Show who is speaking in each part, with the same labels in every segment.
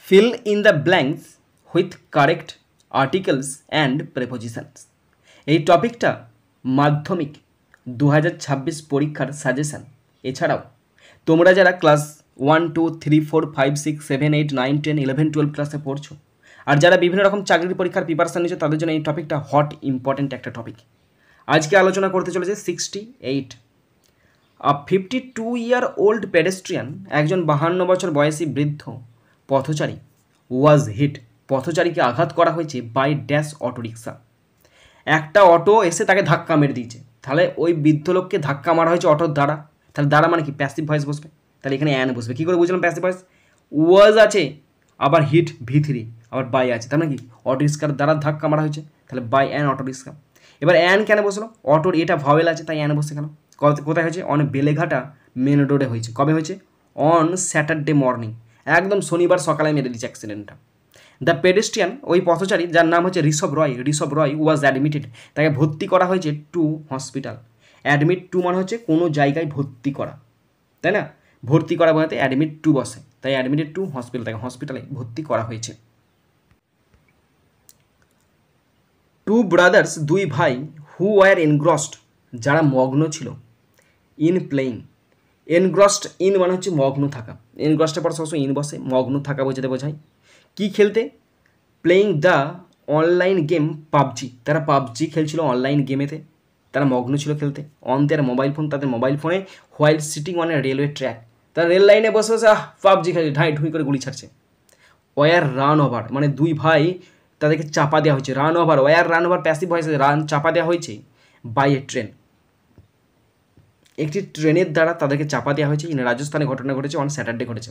Speaker 1: Fill in the blanks with correct articles and prepositions. এই টপিকটা মাধ্যমিক 2026 পরীক্ষার সাজেশান। এছাড়াও তোমরা যারা ক্লাস 1, 2, 3, 4, 5, 6, 7, 8, 9, 10, 11, 12 ক্লাসে পড়ছো, আর যারা বিভিন্ন রকম চাকরির পরীক্ষার প্রিপারেশান নিচ্ছে, তাদের জন্য এই টপিকটা হট ইম্পর্ট্যান্ট একটা টপিক। আজকে আলোচনা করতে চলেছে 68 52-year-old পেডেস্ট্রিয়ান, একজন 52 বছর বয়সী বৃদ্ধ পথচারী ওয়াজ হিট, পথচারীকে আঘাত করা হয়েছে বাই ড্যাশ অটোরিক্সা। একটা অটো এসে তাকে ধাক্কা মেরে দিয়েছে, তাহলে ওই বৃদ্ধ লোককে ধাক্কা মারা হয়েছে অটোর দ্বারা। তাহলে দ্বারা মানে কি? প্যাসিভ ভয়েস বসবে, তাহলে এখানে অ্যান বসবে। কী করে বুঝলাম প্যাসিভ ভয়েস? ওয়াজ আছে, আবার হিট V3, আবার বাই আছে, তার মানে কি অটোরিক্সার দ্বারা ধাক্কা মারা হয়েছে, তাহলে বাই অ্যান অটোরিক্সা। এবার অ্যান কেন বসলো? অটোর এটা ভাওয়েল আছে, তাই অ্যান বসে কেন? কোথায় হয়েছে? অন বেলেঘাটা মেন রোডে হয়েছে। কবে হয়েছে? অন স্যাটারডে মর্নিং, একদম শনিবার সকালে মেরে দিচ্ছে অ্যাক্সিডেন্টটা। দ্য পেডেস্ট্রিয়ান, ওই পথচারী যার নাম হচ্ছে ঋষভ রয় ওয়াজ অ্যাডমিটেড, তাকে ভর্তি করা হয়েছে টু হসপিটাল। অ্যাডমিট টু মানে হচ্ছে কোনো জায়গায় ভর্তি করা, তাই না? ভর্তি করা বলতে অ্যাডমিট টু বসে, তাই অ্যাডমিটেড টু হসপিটাল, তাকে হসপিটালে ভর্তি করা হয়েছে। টু ব্রাদার্স, দুই ভাই, হু ওয়ার এনগ্রসড, যারা মগ্ন ছিল, ইন প্লেইং। এনগ্রসড, ইন মানে হচ্ছে মগ্ন থাকা, এনগ্রসডের পর সবসময় ইন বসে, মগ্ন থাকা বোঝায়। কী খেলতে? Playing the online game PUBG, তারা পাবজি খেলছিল অনলাইন গেমেতে, তারা মগ্ন ছিল খেলতে। অন দেয়ার মোবাইল ফোন, তাদের মোবাইল ফোনে, while sitting on a railway track, তারা রেল লাইনে বসে বসে পাবজি খেলছে, ঢাই ঢুই করে গুলি ছাড়ছে। ওয়ার রান ওভার, মানে দুই ভাই তাদেরকে চাপা দেওয়া হয়েছে। Run over, or run over passive voice, run চাপা দেওয়া হয়েছে বাই এ ট্রেন, একটি ট্রেনের দ্বারা তাদেরকে চাপা দেওয়া হয়েছে। রাজস্থানে ঘটনা ঘটেছে, অন স্যাটারডে ঘটেছে।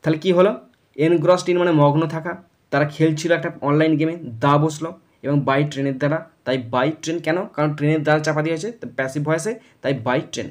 Speaker 1: তাহলে কী হলো? এনগ্রসড, ইন মানে মগ্ন থাকা, তারা খেলছিল একটা অনলাইন গেমে, দা বসলো, এবং বাই ট্রেনের দ্বারা, তাই বাই ট্রেন কেন? কারণ ট্রেনের দ্বারা চাপা দিয়েছে, প্যাসিভ ভয়েসে, তাই বাই ট্রেন।